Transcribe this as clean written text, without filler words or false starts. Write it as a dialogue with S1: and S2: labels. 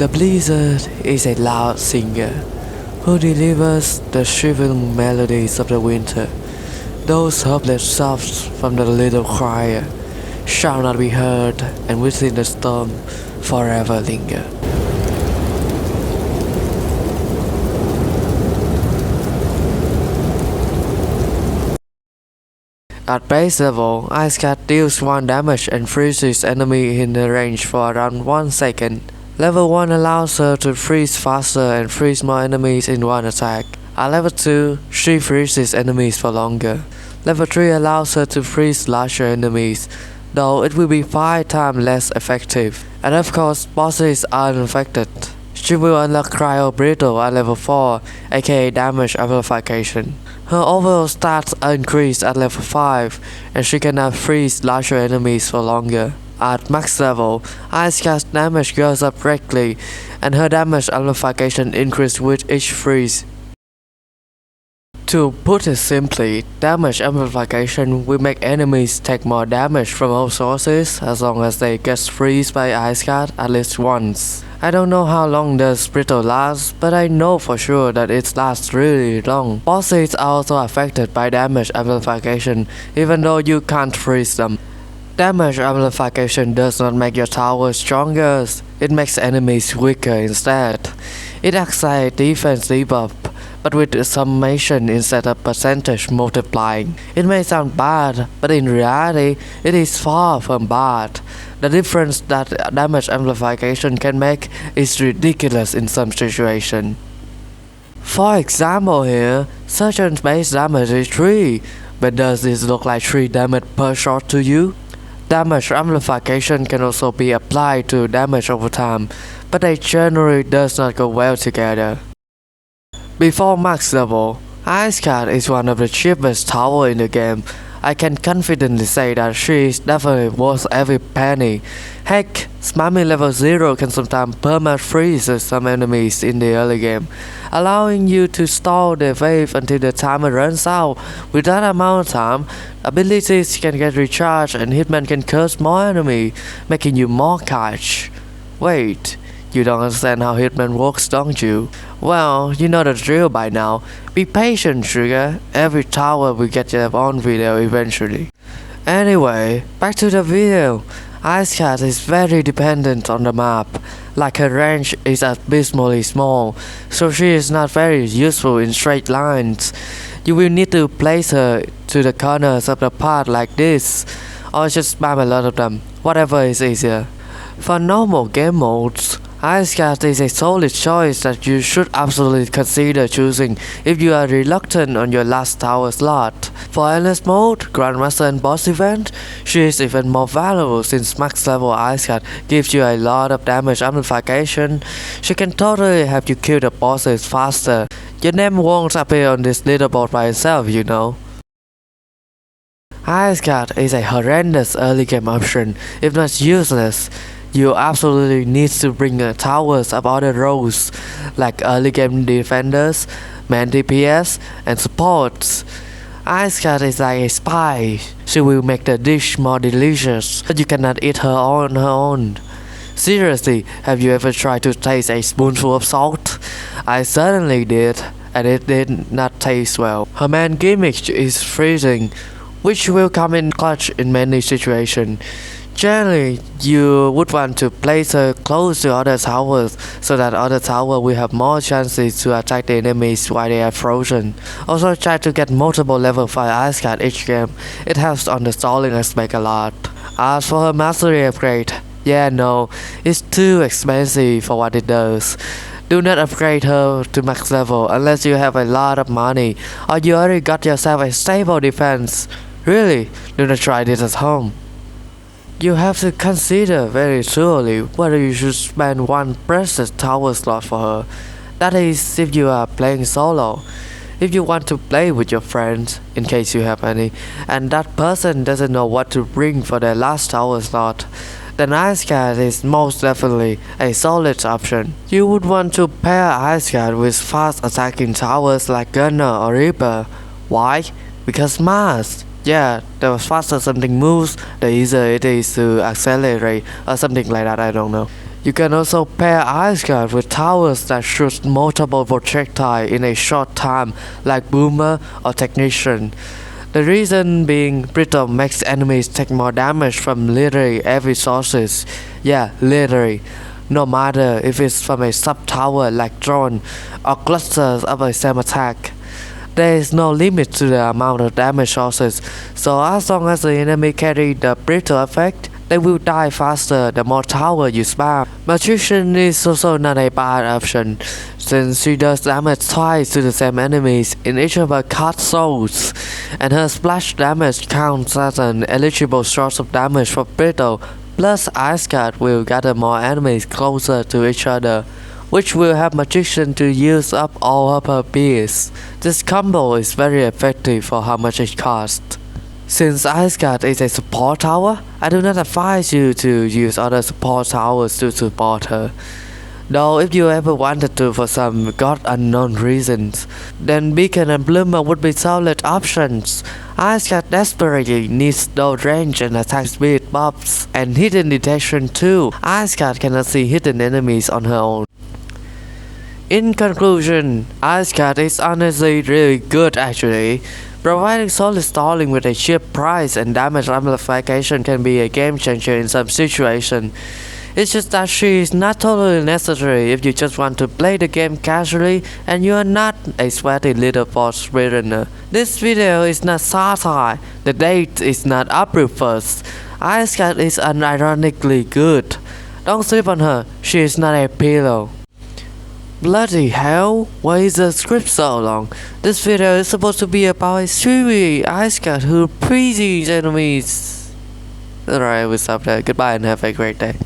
S1: The blizzard is a loud singer who delivers the shriveled melodies of the winter. Those hopeless sobs from the little crier shall not be heard, and within the storm forever linger. At base level, Ice Cat deals 1 damage and freezes enemy in the range for around 1 second. Level 1 allows her to freeze faster and freeze more enemies in one attack. At level 2, she freezes enemies for longer. Level 3 allows her to freeze larger enemies, though it will be 5 times less effective. And of course, bosses are unaffected. She will unlock Brittle at level 4, aka Damwage Ampwificwation. Her overall stats are increased at level 5, and she can now freeze larger enemies for longer. At max level, Ice Cat's damage goes up greatly, and her damage amplification increases with each freeze. To put it simply, damage amplification will make enemies take more damage from all sources as long as they get freezed by Ice Cat at least once. I don't know how long does Brittle last, but I know for sure that it lasts really long. Bosses are also affected by damage amplification, even though you can't freeze them. Damage amplification does not make your tower stronger, it makes enemies weaker instead. It acts like a defense debuff, but with a summation instead of percentage multiplying. It may sound bad, but in reality, it is far from bad. The difference that damage amplification can make is ridiculous in some situations. For example here, Surgeon's base damage is 3, but does this look like 3 damage per shot to you? Damage amplification can also be applied to damage over time, but they generally does not go well together. Before max level, Ice Cat is one of the cheapest tower in the game. I can confidently say that she is definitely worth every penny. Heck, Smarmy level 0 can sometimes perma-freeze some enemies in the early game, allowing you to stall the wave until the timer runs out. With that amount of time, abilities can get recharged and Hitman can curse more enemies, making you more catch. Wait, you don't understand how Hitman works, don't you? Well, you know the drill by now. Be patient, Trigger. Every tower will get their own video eventually. Anyway, back to the video. Ice Cat is very dependent on the map, like her range is abysmally small, so she is not very useful in straight lines. You will need to place her to the corners of the path like this, or just spam a lot of them, whatever is easier. For normal game modes, Ice Cat is a solid choice that you should absolutely consider choosing if you are reluctant on your last tower slot. For endless mode, Grandmaster and boss event, she is even more valuable since max level Ice Cat gives you a lot of damage amplification. She can totally help you kill the bosses faster. Your name won't appear on this leaderboard by itself, you know. Ice Cat is a horrendous early game option, if not useless. You absolutely need to bring towers of other roles, like early game defenders, main DPS, and supports. Ice Cat is like a spy. She will make the dish more delicious, but you cannot eat her on her own. Seriously, have you ever tried to taste a spoonful of salt? I certainly did, and it did not taste well. Her main gimmick is freezing, which will come in clutch in many situations. Generally, you would want to place her close to other towers so that other tower will have more chances to attack the enemies while they are frozen. Also try to get multiple level 5 Ice Cat each game, it helps on the stalling aspect a lot. As for her mastery upgrade, yeah no, it's too expensive for what it does. Do not upgrade her to max level unless you have a lot of money or you already got yourself a stable defense. Really, do not try this at home. You have to consider very thoroughly whether you should spend one precious tower slot for her. That is if you are playing solo. If you want to play with your friends, in case you have any, and that person doesn't know what to bring for their last tower slot, then Ice Cat is most definitely a solid option. You would want to pair Ice Cat with fast attacking towers like Gunner or Reaper. Why? Because mass. Yeah, the faster something moves, the easier it is to accelerate or something like that, I don't know. You can also pair Ice Guard with towers that shoot multiple projectiles in a short time, like Boomer or Technician. The reason being, Brittle makes enemies take more damage from literally every sources. Yeah, literally. No matter if it's from a sub-tower like drone or clusters of the same attack. There is no limit to the amount of damage sources, so as long as the enemy carry the Brittle effect, they will die faster the more tower you spam. Magician is also not a bad option, since she does damage twice to the same enemies in each of her card souls, and her splash damage counts as an eligible source of damage for Brittle, plus Ice Guard will gather more enemies closer to each other, which will help Magician to use up all of her beers. This combo is very effective for how much it costs. Since Ice Guard is a support tower, I do not advise you to use other support towers to support her. Though if you ever wanted to for some god unknown reasons, then Beacon and Bloomer would be solid options. Ice Guard desperately needs those range and attack speed buffs, and hidden detection too. Ice Guard cannot see hidden enemies on her own. In conclusion, Ice Guard is honestly really good actually. Providing solid stalling with a cheap price and damage amplification can be a game changer in some situations. It's just that she is not totally necessary if you just want to play the game casually and you are not a sweaty little boss speedrunner. This video is not satire, the date is not April 1st. Ice Guard is unironically good. Don't sleep on her, she is not a pillow. Bloody hell, why is the script so long? This video is supposed to be about a Siri Ice Guard who freezes enemies. Alright, we'll stop there. Goodbye and have a great day.